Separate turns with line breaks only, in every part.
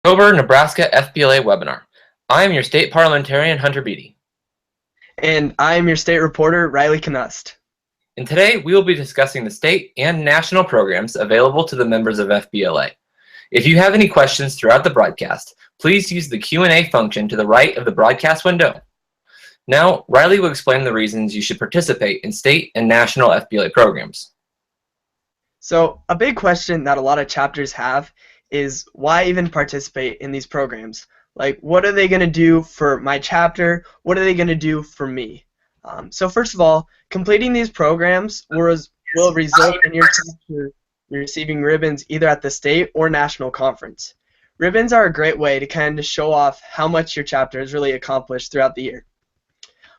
October Nebraska FBLA webinar. I am your state parliamentarian, Hunter Beatty.
And I am your state reporter, Riley Knust.
And today we will be discussing the state and national programs available to the members of FBLA. If you have any questions throughout the broadcast, please use the Q&A function to the right of the broadcast window. Now, Riley will explain the reasons you should participate in state and national FBLA programs.
So, a big question that a lot of chapters have is why even participate in these programs? Like, what are they going to do for my chapter? What are they going to do for me? So first of all, completing these programs will result in your chapter receiving ribbons either at the state or national conference. Ribbons are a great way to kind of show off how much your chapter has really accomplished throughout the year.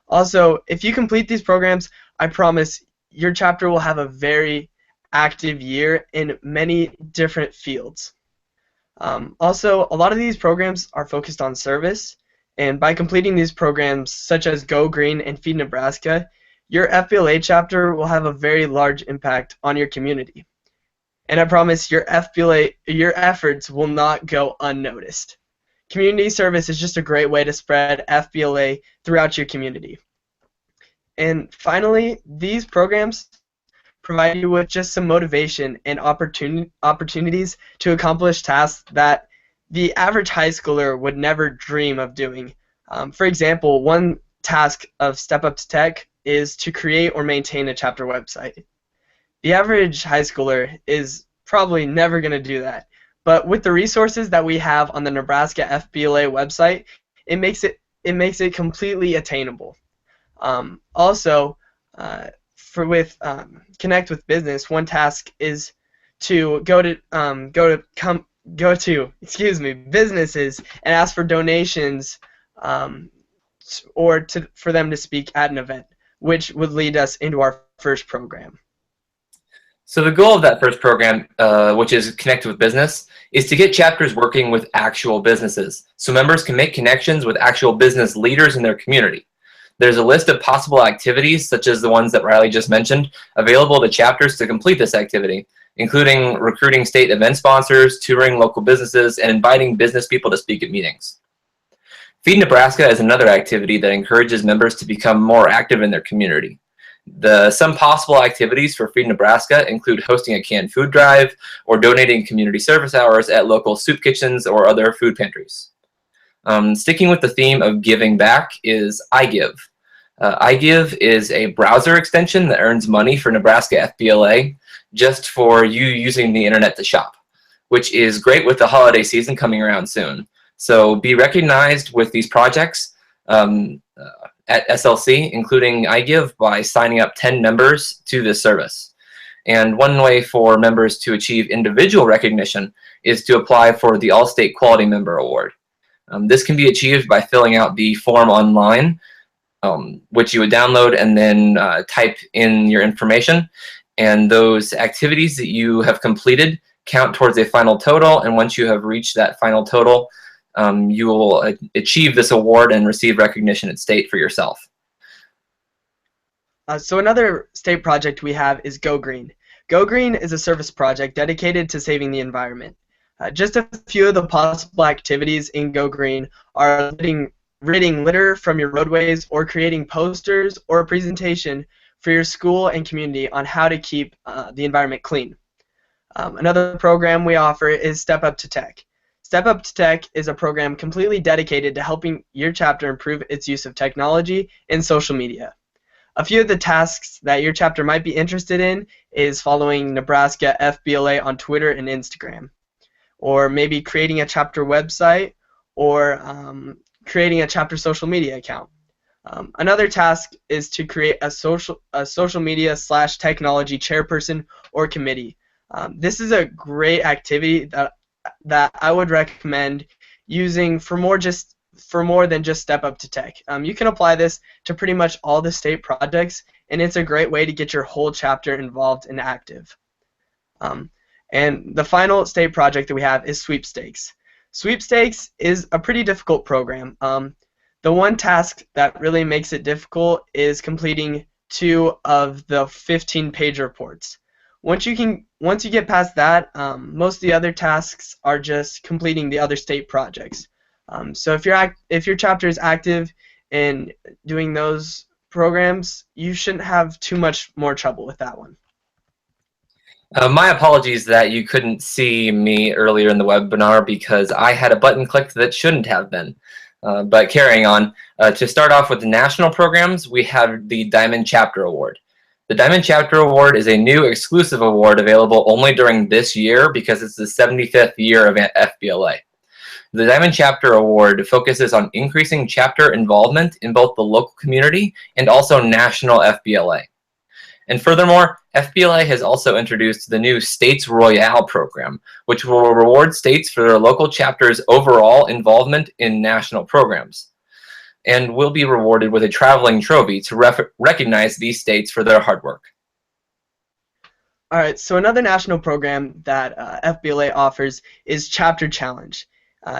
Also, if you complete these programs, I promise your chapter will have a very active year in many different fields. Also, a lot of these programs are focused on service, and by completing these programs such as Go Green and Feed Nebraska, your FBLA chapter will have a very large impact on your community. And I promise your efforts will not go unnoticed. Community service is just a great way to spread FBLA throughout your community. And finally, these programs provide you with just some motivation and opportunities to accomplish tasks that the average high schooler would never dream of doing. For example, one task of Step Up to Tech is to create or maintain a chapter website. The average high schooler is probably never going to do that. But with the resources that we have on the Nebraska FBLA website, it makes it completely attainable. Also, Connect with Business, one task is to go to businesses and ask for donations for them to speak at an event, which would lead us into our first program.
So the goal of that first program, which is Connect with Business, is to get chapters working with actual businesses so members can make connections with actual business leaders in their community. There's a list of possible activities, such as the ones that Riley just mentioned, available to chapters to complete this activity, including recruiting state event sponsors, touring local businesses, and inviting business people to speak at meetings. Feed Nebraska is another activity that encourages members to become more active in their community. Some possible activities for Feed Nebraska include hosting a canned food drive or donating community service hours at local soup kitchens or other food pantries. Sticking with the theme of giving back is iGive. iGive is a browser extension that earns money for Nebraska FBLA just for you using the internet to shop, which is great with the holiday season coming around soon. So be recognized with these projects at SLC, including iGive, by signing up 10 members to this service. And one way for members to achieve individual recognition is to apply for the All-State Quality Member Award. This can be achieved by filling out the form online, which you would download and then type in your information. And those activities that you have completed count towards a final total. And once you have reached that final total, you will achieve this award and receive recognition at state for yourself.
So another state project we have is Go Green. Go Green is a service project dedicated to saving the environment. Just a few of the possible activities in Go Green are ridding litter from your roadways or creating posters or a presentation for your school and community on how to keep the environment clean. Another program we offer is Step Up to Tech. Step Up to Tech is a program completely dedicated to helping your chapter improve its use of technology and social media. A few of the tasks that your chapter might be interested in is following Nebraska FBLA on Twitter and Instagram, or maybe creating a chapter website, or creating a chapter social media account. Another task is to create a social media / technology chairperson or committee. This is a great activity that I would recommend using for more than just Step Up to Tech. You can apply this to pretty much all the state projects, and it's a great way to get your whole chapter involved and active. And the final state project that we have is Sweepstakes. Sweepstakes is a pretty difficult program. The one task that really makes it difficult is completing 2 of the 15-page reports. Once you get past that, most of the other tasks are just completing the other state projects. So if your chapter is active in doing those programs, you shouldn't have too much more trouble with that one.
My apologies that you couldn't see me earlier in the webinar because I had a button clicked that shouldn't have been. But carrying on, to start off with the national programs, we have the Diamond Chapter Award. The Diamond Chapter Award is a new exclusive award available only during this year because it's the 75th year of FBLA. The Diamond Chapter Award focuses on increasing chapter involvement in both the local community and also national FBLA. And furthermore, FBLA has also introduced the new States Royale program, which will reward states for their local chapters' overall involvement in national programs, and will be rewarded with a traveling trophy to recognize these states for their hard work.
All right, so another national program that FBLA offers is Chapter Challenge.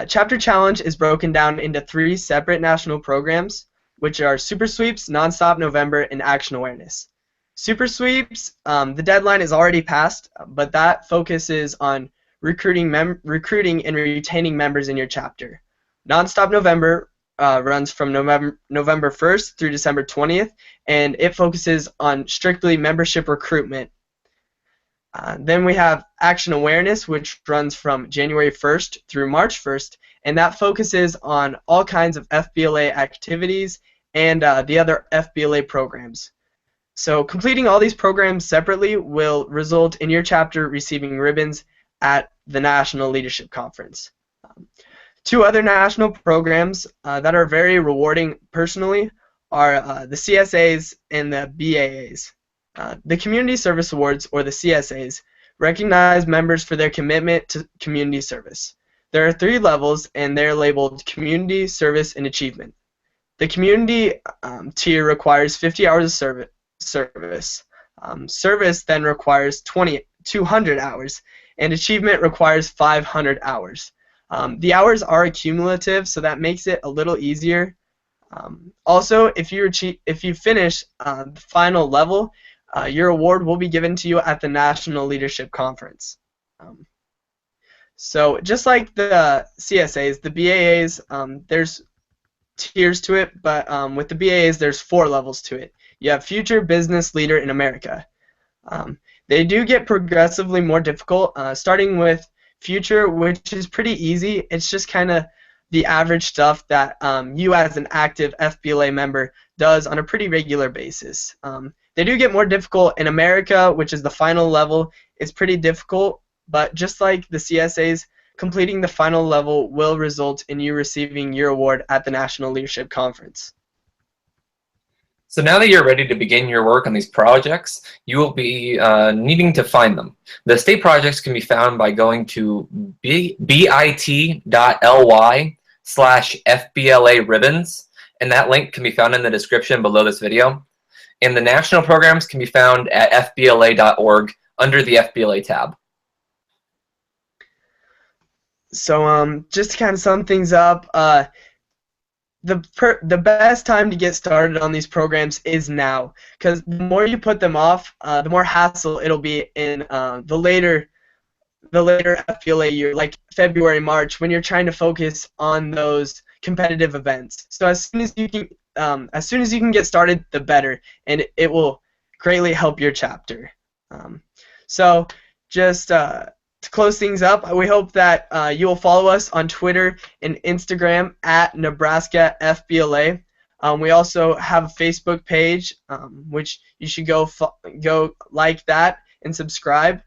Chapter Challenge is broken down into 3 separate national programs, which are Super Sweeps, Nonstop November, and Action Awareness. Super Sweeps, the deadline is already passed, but that focuses on recruiting and retaining members in your chapter. Nonstop November runs from November 1st through December 20th, and it focuses on strictly membership recruitment. Then we have Action Awareness, which runs from January 1st through March 1st, and that focuses on all kinds of FBLA activities and the other FBLA programs. So completing all these programs separately will result in your chapter receiving ribbons at the National Leadership Conference. 2 other national programs that are very rewarding personally are the CSAs and the BAAs. The Community Service Awards, or the CSAs, recognize members for their commitment to community service. There are 3 levels, and they're labeled Community, Service, and Achievement. The Community tier requires 50 hours of service. Service then requires 200 hours, and Achievement requires 500 hours. The hours are accumulative, so that makes it a little easier. Also, if you finish the final level, your award will be given to you at the National Leadership Conference. So just like the CSAs, the BAAs, there's tiers to it, but with the BAAs, there's 4 levels to it. You have Future Business Leader in America. They do get progressively more difficult, starting with Future, which is pretty easy. It's just kind of the average stuff that you as an active FBLA member does on a pretty regular basis. They do get more difficult in America, which is the final level. It's pretty difficult, but just like the CSAs, completing the final level will result in you receiving your award at the National Leadership Conference.
So now that you're ready to begin your work on these projects, you will be needing to find them. The state projects can be found by going to bit.ly/FBLA ribbons, and that link can be found in the description below this video. And the national programs can be found at fbla.org under the FBLA tab.
So just to kind of sum things up, the best time to get started on these programs is now, because the more you put them off, the more hassle it'll be in the later FBLA year, like February, March, when you're trying to focus on those competitive events. So as soon as you can get started, the better, and it will greatly help your chapter. So just to close things up, we hope that you will follow us on Twitter and Instagram at Nebraska FBLA. We also have a Facebook page, which you should go like that and subscribe.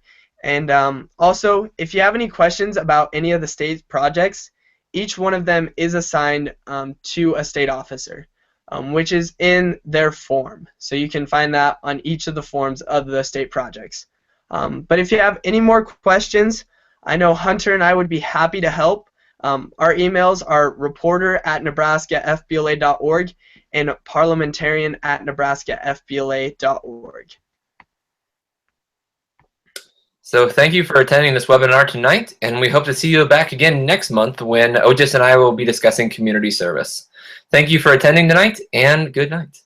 And also, if you have any questions about any of the state projects, each one of them is assigned to a state officer, which is in their form. So you can find that on each of the forms of the state projects. But if you have any more questions, I know Hunter and I would be happy to help. Our emails are reporter@nebraskafbla.org and parliamentarian@nebraskafbla.org.
So thank you for attending this webinar tonight, and we hope to see you back again next month when Otis and I will be discussing community service. Thank you for attending tonight, and good night.